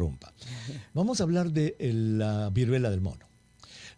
interrumpa. Vamos a hablar de la viruela del mono.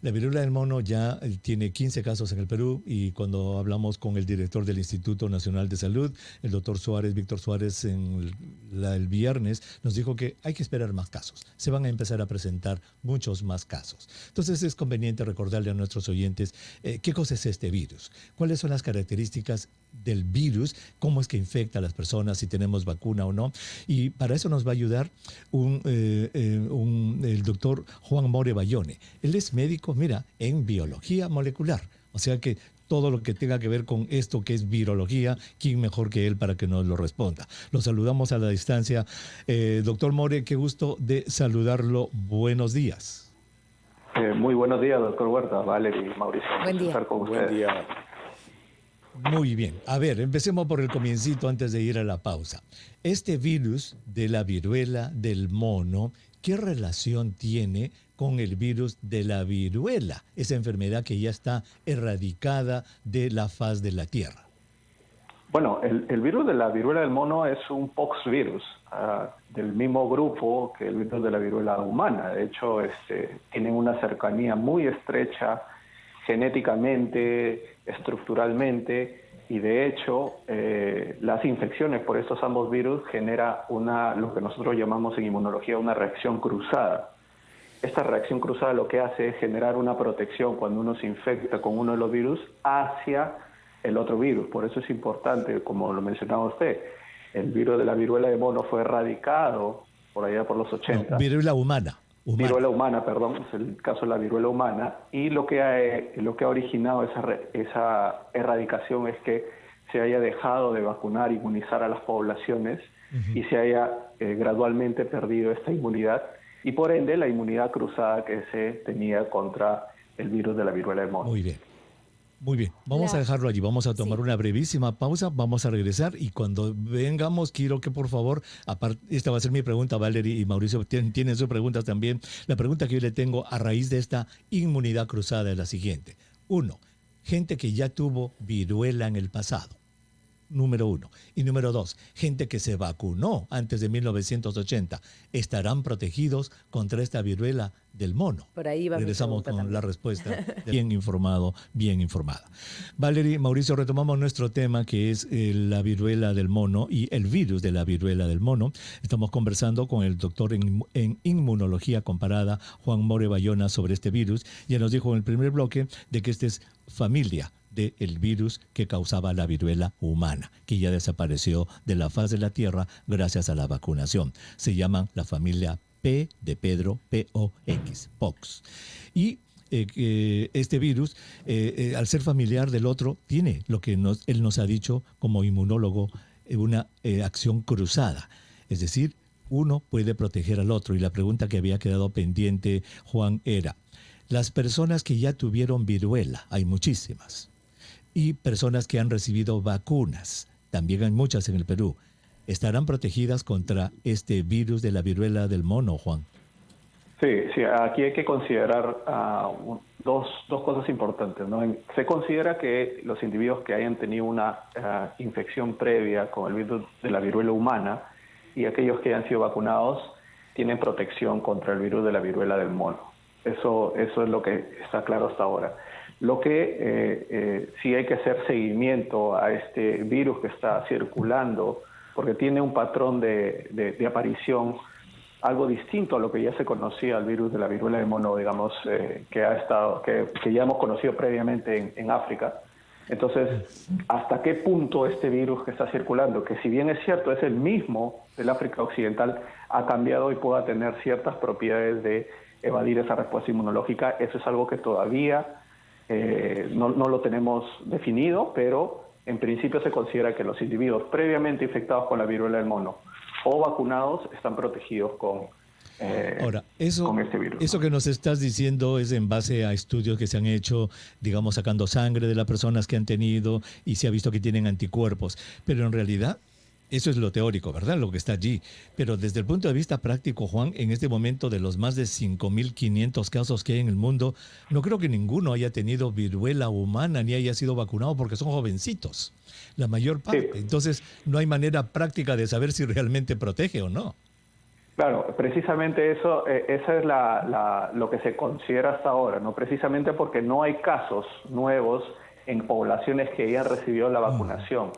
La viruela del mono ya tiene 15 casos en el Perú y cuando hablamos con el director del Instituto Nacional de Salud, el doctor Suárez, Víctor Suárez, el viernes, nos dijo que hay que esperar más casos. Se van a empezar a presentar muchos más casos. Entonces es conveniente recordarle a nuestros oyentes qué cosa es este virus, cuáles son las características del virus, cómo es que infecta a las personas, si tenemos vacuna o no. Y para eso nos va a ayudar el doctor Juan More Bayone. Él es médico, mira, en biología molecular. O sea que todo lo que tenga que ver con esto que es virología, ¿quién mejor que él para que nos lo responda? Lo saludamos a la distancia. Doctor More, qué gusto de saludarlo. Buenos días. Muy buenos días, doctor Huerta, Valerie y Mauricio. Buen día. Estar con ustedes. Buen día. Muy bien. A ver, empecemos por el comiencito antes de ir a la pausa. Este virus de la viruela del mono, ¿qué relación tiene con el virus de la viruela? Esa enfermedad que ya está erradicada de la faz de la Tierra. Bueno, el virus de la viruela del mono es un poxvirus del mismo grupo que el virus de la viruela humana. De hecho, tienen una cercanía muy estrecha genéticamente, estructuralmente, y de hecho las infecciones por estos ambos virus genera lo que nosotros llamamos en inmunología una reacción cruzada. Esta reacción cruzada lo que hace es generar una protección cuando uno se infecta con uno de los virus hacia el otro virus. Por eso es importante, como lo mencionaba usted, el virus de la viruela de mono fue erradicado por allá por los 80. No, viruela humana. Viruela humana, perdón, es el caso de la viruela humana, y lo que ha originado esa erradicación es que se haya dejado de vacunar, inmunizar a las poblaciones y se haya gradualmente perdido esta inmunidad y por ende la inmunidad cruzada que se tenía contra el virus de la viruela del mono. Muy bien. Muy bien, vamos a dejarlo allí, vamos a tomar una brevísima pausa, vamos a regresar y cuando vengamos quiero que por favor, esta va a ser mi pregunta, Valerie y Mauricio tienen sus preguntas también. La pregunta que yo le tengo a raíz de esta inmunidad cruzada es la siguiente. 1. Gente que ya tuvo viruela en el pasado. Número 1. Y número 2, gente que se vacunó antes de 1980, ¿estarán protegidos contra esta viruela del mono? Por ahí va. Regresamos con la respuesta. Bien informado, bien informada. Valerie, Mauricio, retomamos nuestro tema que es la viruela del mono y el virus de la viruela del mono. Estamos conversando con el doctor en inmunología comparada, Juan More Bayona, sobre este virus. Ya nos dijo en el primer bloque de que esta es familia del virus que causaba la viruela humana, que ya desapareció de la faz de la Tierra gracias a la vacunación. Se llaman la familia P de Pedro, P-O-X, POX. Y este virus, al ser familiar del otro, tiene lo que él nos ha dicho como inmunólogo, una acción cruzada. Es decir, uno puede proteger al otro. Y la pregunta que había quedado pendiente, Juan, era, las personas que ya tuvieron viruela, hay muchísimas, y personas que han recibido vacunas, también hay muchas en el Perú, ¿estarán protegidas contra este virus de la viruela del mono, Juan? Sí, aquí hay que considerar dos cosas importantes, ¿no? Se considera que los individuos que hayan tenido una infección previa con el virus de la viruela humana y aquellos que hayan sido vacunados tienen protección contra el virus de la viruela del mono. Eso es lo que está claro hasta ahora. Lo que sí hay que hacer seguimiento a este virus que está circulando, porque tiene un patrón de aparición algo distinto a lo que ya se conocía el virus de la viruela del mono, digamos, que ya hemos conocido previamente en África. Entonces, ¿hasta qué punto este virus que está circulando, que si bien es cierto es el mismo del África Occidental, ha cambiado y pueda tener ciertas propiedades de evadir esa respuesta inmunológica? Eso es algo que todavía no lo tenemos definido, pero en principio se considera que los individuos previamente infectados con la viruela del mono o vacunados están protegidos con este virus. Eso que nos estás diciendo es en base a estudios que se han hecho, digamos, sacando sangre de las personas que han tenido y se ha visto que tienen anticuerpos, pero en realidad eso es lo teórico, ¿verdad? Lo que está allí. Pero desde el punto de vista práctico, Juan, en este momento de los más de 5.500 casos que hay en el mundo, no creo que ninguno haya tenido viruela humana ni haya sido vacunado porque son jovencitos, la mayor parte. Sí. Entonces, no hay manera práctica de saber si realmente protege o no. Claro, precisamente eso, esa es lo que se considera hasta ahora, ¿no? Precisamente porque no hay casos nuevos en poblaciones que hayan recibido la vacunación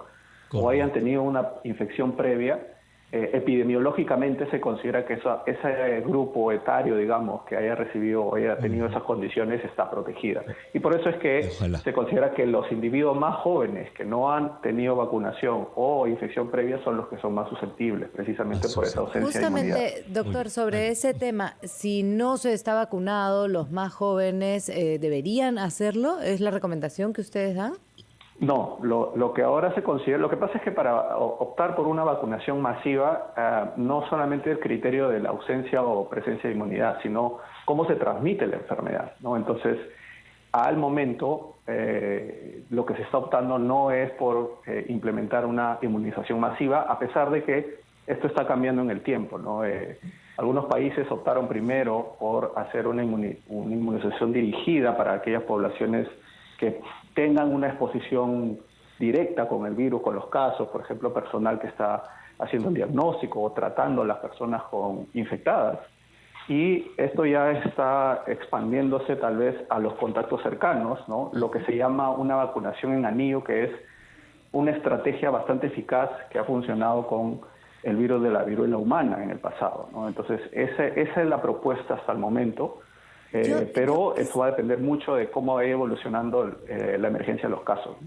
o hayan tenido una infección previa. Epidemiológicamente se considera que ese grupo etario, digamos, que haya recibido o haya tenido esas condiciones está protegida. Y por eso es que se considera que los individuos más jóvenes que no han tenido vacunación o infección previa son los que son más susceptibles, precisamente por esa ausencia de inmunidad. Justamente, doctor, sobre ese tema, si no se está vacunado, los más jóvenes deberían hacerlo, ¿es la recomendación que ustedes dan? No, lo que ahora se considera, lo que pasa es que para optar por una vacunación masiva, no solamente el criterio de la ausencia o presencia de inmunidad, sino cómo se transmite la enfermedad, ¿no? Entonces, al momento, lo que se está optando no es por implementar una inmunización masiva, a pesar de que esto está cambiando en el tiempo, ¿no? Algunos países optaron primero por hacer una inmunización dirigida para aquellas poblaciones que tengan una exposición directa con el virus, con los casos, por ejemplo, personal que está haciendo un diagnóstico o tratando a las personas infectadas. Y esto ya está expandiéndose tal vez a los contactos cercanos, ¿no? Lo que se llama una vacunación en anillo, que es una estrategia bastante eficaz que ha funcionado con el virus de la viruela humana en el pasado, ¿no? Entonces, esa es la propuesta hasta el momento. Pero eso va a depender mucho de cómo vaya evolucionando la emergencia de los casos.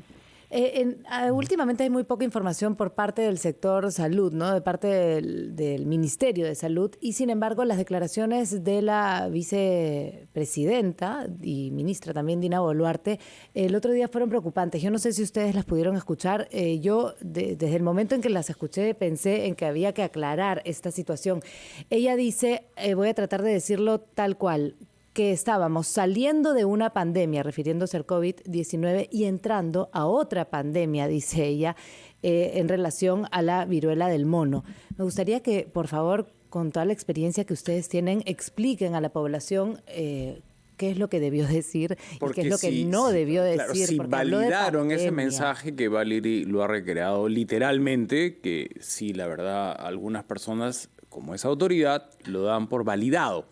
Últimamente hay muy poca información por parte del sector salud, ¿no? De parte del Ministerio de Salud, y sin embargo las declaraciones de la vicepresidenta y ministra también, Dina Boluarte, el otro día fueron preocupantes. Yo no sé si ustedes las pudieron escuchar. Yo desde el momento en que las escuché pensé en que había que aclarar esta situación. Ella dice, voy a tratar de decirlo tal cual, que estábamos saliendo de una pandemia, refiriéndose al COVID-19, y entrando a otra pandemia, dice ella, en relación a la viruela del mono. Me gustaría que, por favor, con toda la experiencia que ustedes tienen, expliquen a la población qué es lo que debió decir y qué es lo que no debió decir. Claro, si validaron ese mensaje que Valerie lo ha recreado literalmente, que sí, la verdad, algunas personas, como esa autoridad, lo dan por validado.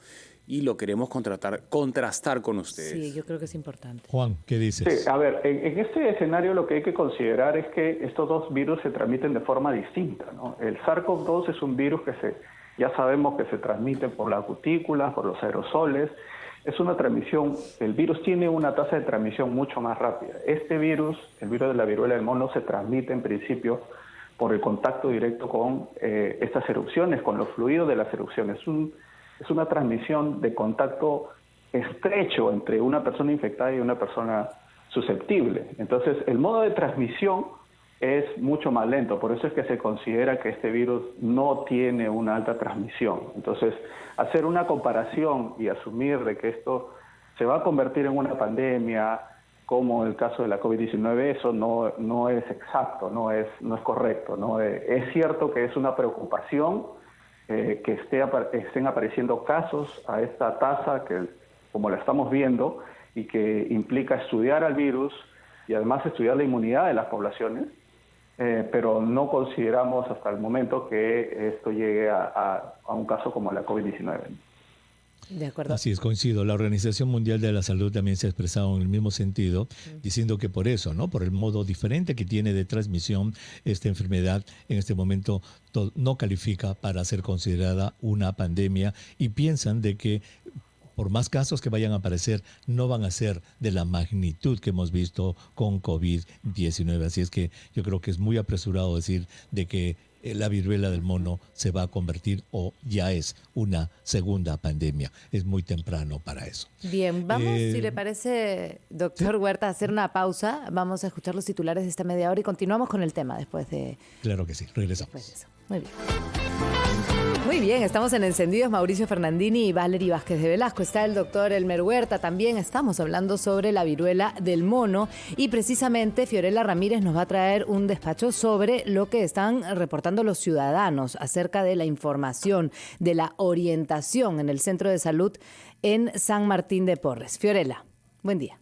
Y lo queremos contrastar con ustedes. Sí, yo creo que es importante. Juan, ¿qué dices? Sí, a ver, en este escenario lo que hay que considerar es que estos dos virus se transmiten de forma distinta, ¿no? El SARS-CoV-2 es un virus que ya sabemos que se transmite por las cutículas, por los aerosoles. Es una transmisión, el virus tiene una tasa de transmisión mucho más rápida. Este virus, el virus de la viruela del mono, se transmite en principio por el contacto directo con estas erupciones, con los fluidos de las erupciones. Es una transmisión de contacto estrecho entre una persona infectada y una persona susceptible. Entonces, el modo de transmisión es mucho más lento. Por eso es que se considera que este virus no tiene una alta transmisión. Entonces, hacer una comparación y asumir de que esto se va a convertir en una pandemia, como el caso de la COVID-19, eso no es exacto, no es correcto, ¿no? Es cierto que es una preocupación que estén apareciendo casos a esta tasa, que como la estamos viendo, y que implica estudiar al virus y además estudiar la inmunidad de las poblaciones, pero no consideramos hasta el momento que esto llegue a un caso como la COVID-19. De acuerdo. Así es, coincido. La Organización Mundial de la Salud también se ha expresado en el mismo sentido, diciendo que por eso, ¿no? Por el modo diferente que tiene de transmisión, esta enfermedad en este momento no califica para ser considerada una pandemia, y piensan de que por más casos que vayan a aparecer, no van a ser de la magnitud que hemos visto con COVID-19. Así es que yo creo que es muy apresurado decir de que la viruela del mono se va a convertir o ya es una segunda pandemia. Es muy temprano para eso. Bien, vamos, si le parece, doctor Huerta, a hacer una pausa. Vamos a escuchar los titulares de esta media hora y continuamos con el tema después de... Claro que sí, regresamos. Después de eso. Muy bien. Muy bien, estamos en Encendidos, Mauricio Fernandini y Valerie Vázquez de Velasco. Está el doctor Elmer Huerta también. Estamos hablando sobre la viruela del mono y precisamente Fiorella Ramírez nos va a traer un despacho sobre lo que están reportando los ciudadanos acerca de la información, de la orientación en el Centro de Salud en San Martín de Porres. Fiorella, buen día.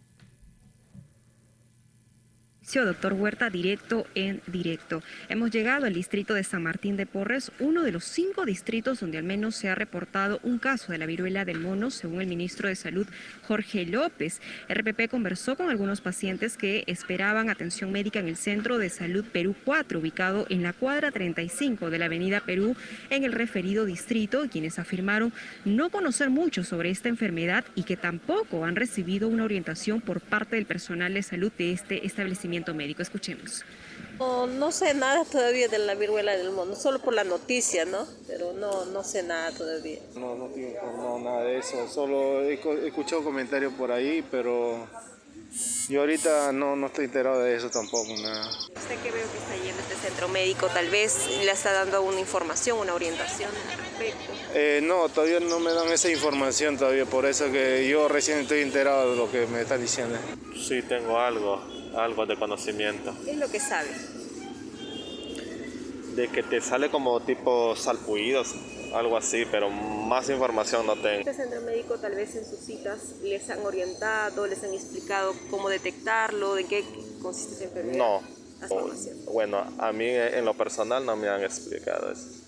Doctor Huerta, directo en directo. Hemos llegado al distrito de San Martín de Porres, uno de los 5 distritos donde al menos se ha reportado un caso de la viruela del mono, según el ministro de Salud, Jorge López. RPP conversó con algunos pacientes que esperaban atención médica en el Centro de Salud Perú 4, ubicado en la cuadra 35 de la Avenida Perú, en el referido distrito, quienes afirmaron no conocer mucho sobre esta enfermedad y que tampoco han recibido una orientación por parte del personal de salud de este establecimiento médico. Escuchemos. No sé nada todavía de la viruela del mono, solo por la noticia, ¿no? Pero no sé nada todavía. No tengo informado nada de eso, solo he escuchado comentarios por ahí, pero yo ahorita no estoy enterado de eso tampoco, nada. Usted que veo que está yendo a este centro médico, tal vez le está dando alguna información, una orientación al respecto. No, todavía no me dan esa información todavía, por eso que yo recién estoy enterado de lo que me están diciendo. Sí, tengo algo de conocimiento. ¿Qué es lo que sabe? De que te sale como tipo salpullidos, algo así, pero más información no tengo. Este centro médico tal vez en sus citas les han orientado, les han explicado cómo detectarlo, de qué consiste esa enfermedad. No. La formación. Bueno, a mí en lo personal no me han explicado eso.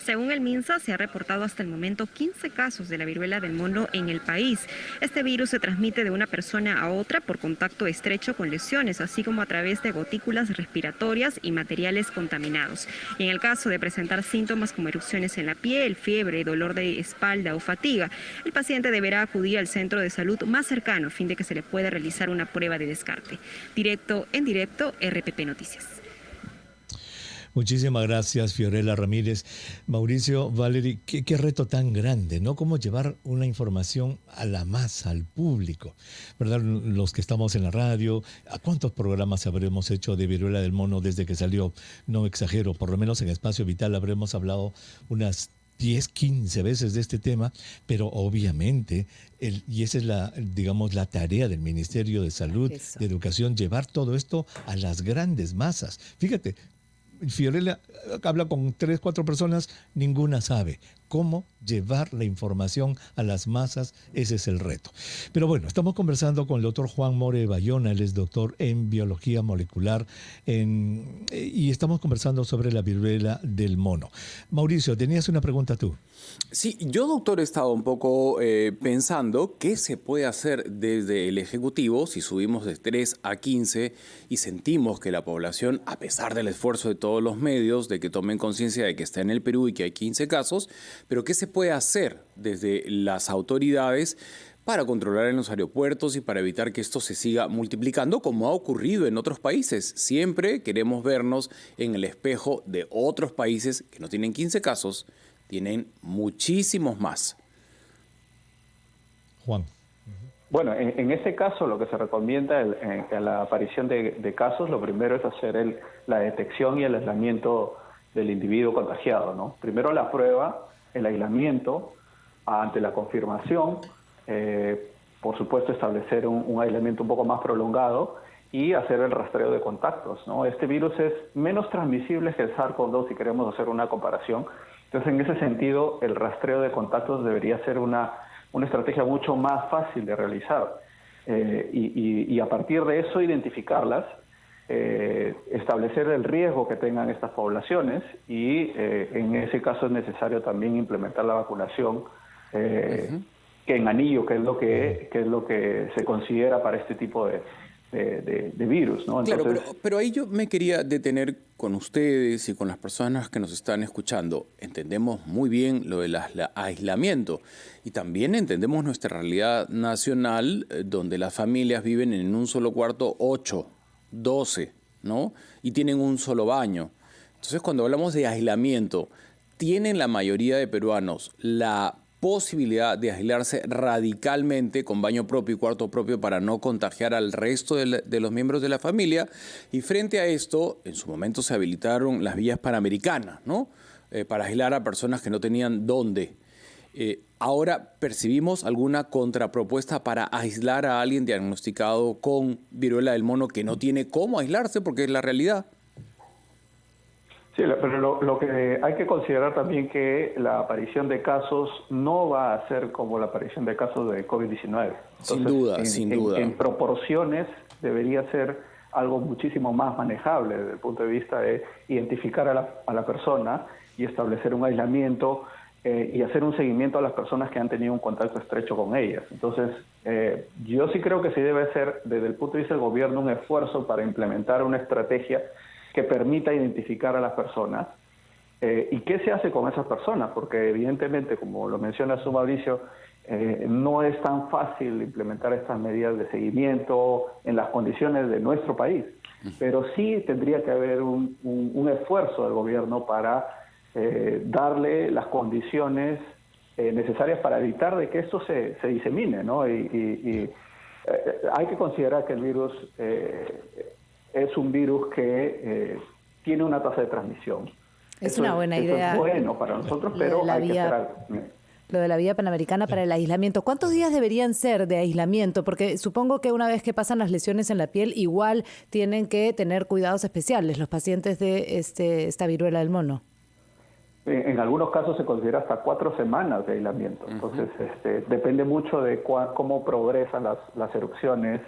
Según el MINSA, se ha reportado hasta el momento 15 casos de la viruela del mono en el país. Este virus se transmite de una persona a otra por contacto estrecho con lesiones, así como a través de gotículas respiratorias y materiales contaminados. Y en el caso de presentar síntomas como erupciones en la piel, fiebre, dolor de espalda o fatiga, el paciente deberá acudir al centro de salud más cercano a fin de que se le pueda realizar una prueba de descarte. Directo en directo, RPP Noticias. Muchísimas gracias, Fiorella Ramírez. Mauricio, Valerie, qué reto tan grande, ¿no? Cómo llevar una información a la masa, al público, ¿verdad? Los que estamos en la radio, ¿a cuántos programas habremos hecho de viruela del mono desde que salió? No exagero, por lo menos en Espacio Vital habremos hablado unas 10, 15 veces de este tema, pero obviamente, y esa es la tarea del Ministerio de Salud, de Educación, llevar todo esto a las grandes masas. Fíjate, Fiorella habla con 3, 4 personas, ninguna sabe cómo llevar la información a las masas. Ese es el reto. Pero bueno, estamos conversando con el doctor Juan More Bayona, él es doctor en biología molecular y estamos conversando sobre la viruela del mono. Mauricio, tenías una pregunta tú. Sí, yo, doctor, he estado un poco pensando qué se puede hacer desde el Ejecutivo si subimos de 3 a 15 y sentimos que la población, a pesar del esfuerzo de todos los medios, de que tomen conciencia de que está en el Perú y que hay 15 casos, pero qué se puede hacer desde las autoridades para controlar en los aeropuertos y para evitar que esto se siga multiplicando como ha ocurrido en otros países. Siempre queremos vernos en el espejo de otros países que no tienen 15 casos, tienen muchísimos más. Juan. Bueno, en este caso lo que se recomienda en la aparición de casos, lo primero es hacer la detección y el aislamiento del individuo contagiado, ¿no? Primero la prueba, el aislamiento ante la confirmación, por supuesto establecer un aislamiento un poco más prolongado y hacer el rastreo de contactos, ¿no? Este virus es menos transmisible que el SARS-CoV-2 si queremos hacer una comparación. Entonces, en ese sentido, el rastreo de contactos debería ser una estrategia mucho más fácil de realizar y a partir de eso identificarlas, establecer el riesgo que tengan estas poblaciones y en ese caso es necesario también implementar la vacunación que en anillo, que es lo que se considera para este tipo de virus, ¿no? Entonces, claro, pero ahí yo me quería detener con ustedes y con las personas que nos están escuchando. Entendemos muy bien lo del aislamiento y también entendemos nuestra realidad nacional, donde las familias viven en un solo cuarto 8, 12, ¿no? Y tienen un solo baño. Entonces, cuando hablamos de aislamiento, ¿tienen la mayoría de peruanos la posibilidad de aislarse radicalmente con baño propio y cuarto propio para no contagiar al resto de los miembros de la familia? Y frente a esto, en su momento se habilitaron las vías panamericanas, ¿no? Para aislar a personas que no tenían dónde. Ahora, ¿percibimos alguna contrapropuesta para aislar a alguien diagnosticado con viruela del mono que no tiene cómo aislarse porque es la realidad? Sí, pero lo que hay que considerar también que la aparición de casos no va a ser como la aparición de casos de COVID-19. Entonces, sin duda. En proporciones debería ser algo muchísimo más manejable desde el punto de vista de identificar a la persona y establecer un aislamiento y hacer un seguimiento a las personas que han tenido un contacto estrecho con ellas. Entonces, yo sí creo que sí debe ser, desde el punto de vista del gobierno, un esfuerzo para implementar una estrategia que permita identificar a las personas. ¿Y qué se hace con esas personas? Porque evidentemente, como lo menciona su Mauricio, no es tan fácil implementar estas medidas de seguimiento en las condiciones de nuestro país, pero sí tendría que haber un esfuerzo del gobierno para darle las condiciones necesarias para evitar de que esto se disemine, ¿no? Y hay que considerar que el virus es un virus que tiene una tasa de transmisión. Es una buena idea. Es bueno para nosotros, pero hay que esperar. Lo de la vía panamericana para el aislamiento. ¿Cuántos días deberían ser de aislamiento? Porque supongo que una vez que pasan las lesiones en la piel, igual tienen que tener cuidados especiales los pacientes de esta viruela del mono. En algunos casos se considera hasta 4 semanas de aislamiento. Entonces, depende mucho de cómo progresan las erupciones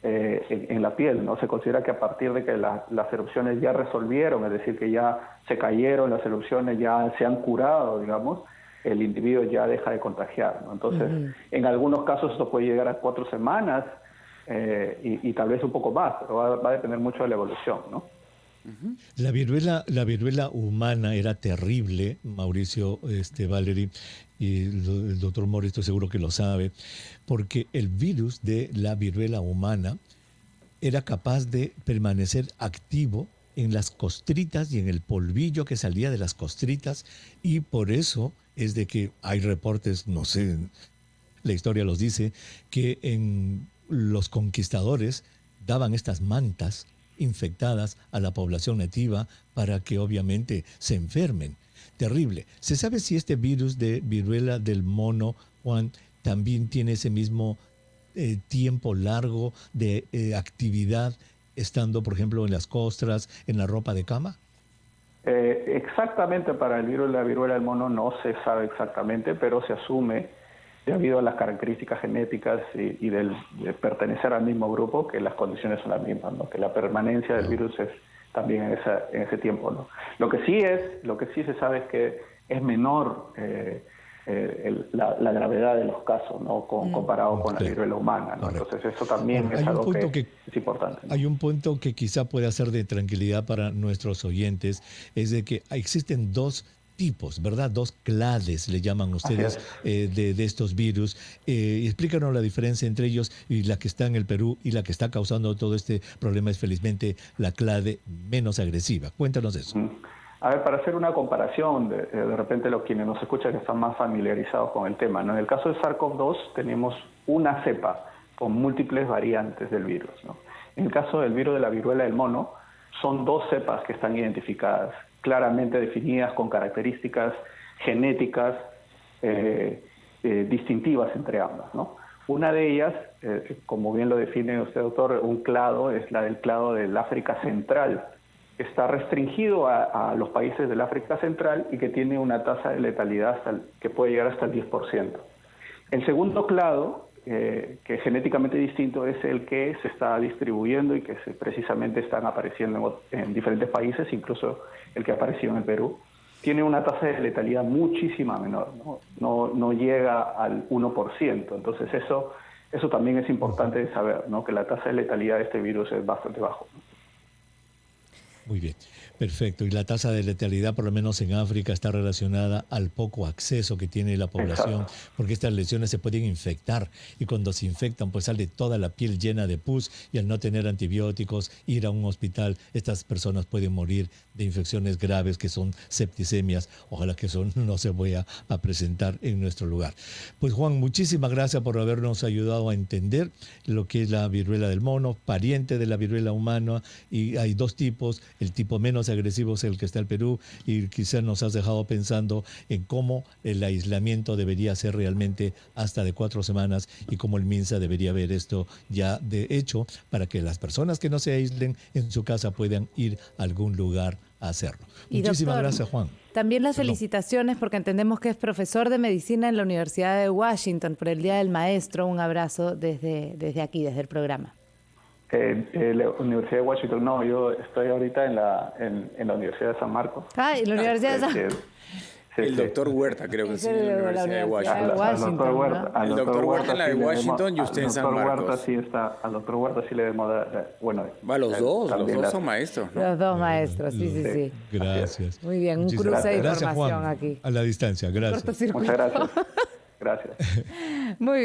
en la piel, ¿no? Se considera que a partir de que las erupciones ya resolvieron, es decir, que ya se cayeron las erupciones, ya se han curado, digamos, el individuo ya deja de contagiar, ¿no? Entonces, en algunos casos esto puede llegar a 4 semanas y tal vez un poco más, pero va a depender mucho de la evolución, ¿no? La viruela humana era terrible, Mauricio, Valerie, y el doctor Mori estoy seguro que lo sabe, porque el virus de la viruela humana era capaz de permanecer activo en las costritas y en el polvillo que salía de las costritas, y por eso es de que hay reportes, no sé, la historia los dice, que en los conquistadores daban estas mantas infectadas a la población nativa para que obviamente se enfermen. Terrible. ¿Se sabe si este virus de viruela del mono, Juan, también tiene ese mismo tiempo largo de actividad estando, por ejemplo, en las costras, en la ropa de cama? Exactamente para el virus de la viruela del mono no se sabe exactamente, pero se asume, debido a las características genéticas y de pertenecer al mismo grupo, que las condiciones son las mismas, ¿no? Que la permanencia del virus es también en ese tiempo, ¿no? Lo que sí se sabe es que es menor la gravedad de los casos, ¿no? Comparado con la viruela humana, ¿no? Entonces eso también es algo que es importante, ¿no? Hay un punto que quizá pueda ser de tranquilidad para nuestros oyentes, es de que existen 2 tipos, ¿verdad? 2 clades le llaman ustedes de estos virus. Explícanos la diferencia entre ellos, y la que está en el Perú y la que está causando todo este problema es felizmente la clade menos agresiva. Cuéntanos eso. A ver, para hacer una comparación, de repente quienes nos escuchan que están más familiarizados con el tema, ¿no? En el caso de SARS-CoV-2 tenemos una cepa con múltiples variantes del virus, ¿no? En el caso del virus de la viruela del mono, son 2 cepas que están identificadas, claramente definidas con características genéticas distintivas entre ambas, ¿no? Una de ellas, como bien lo define usted, doctor, un clado, es la del clado del África Central. Está restringido a los países del África Central y que tiene una tasa de letalidad que puede llegar hasta el 10%. El segundo clado, que es genéticamente distinto, es el que se está distribuyendo y que precisamente están apareciendo en diferentes países, incluso el que apareció en el Perú. Tiene una tasa de letalidad muchísima menor, ¿no? No llega al 1%. Entonces eso también es importante de saber, ¿no? Que la tasa de letalidad de este virus es bastante bajo, ¿no? Muy bien, perfecto. Y la tasa de letalidad, por lo menos en África, está relacionada al poco acceso que tiene la población. Exacto. Porque estas lesiones se pueden infectar, y cuando se infectan pues sale toda la piel llena de pus, y al no tener antibióticos, ir a un hospital, estas personas pueden morir de infecciones graves que son septicemias. Ojalá que eso no se vaya a presentar en nuestro lugar. Pues Juan, muchísimas gracias por habernos ayudado a entender lo que es la viruela del mono, pariente de la viruela humana, y hay 2 tipos. el tipo menos agresivo es el que está en Perú, y quizás nos has dejado pensando en cómo el aislamiento debería ser realmente hasta de 4 semanas y cómo el MINSA debería ver esto ya de hecho para que las personas que no se aíslen en su casa puedan ir a algún lugar a hacerlo. Y Muchísimas doctor, gracias, Juan. También las felicitaciones porque entendemos que es profesor de medicina en la Universidad de Washington por el Día del Maestro. Un abrazo desde aquí, desde el programa. La Universidad de Washington, no, yo estoy ahorita en la Universidad de San Marcos. Ah, en la Universidad de San Marcos. El doctor Huerta, creo que sí, en la Universidad de Washington. El doctor Huerta en la de Washington y usted en San Marcos. Al doctor Huerta sí le debemos dar, bueno. Va, los dos son maestros, ¿no? Los dos maestros, sí. Gracias. Muy bien, un cruce de información Juan, aquí. a la distancia, gracias. Muchas gracias. Gracias. Muy bien.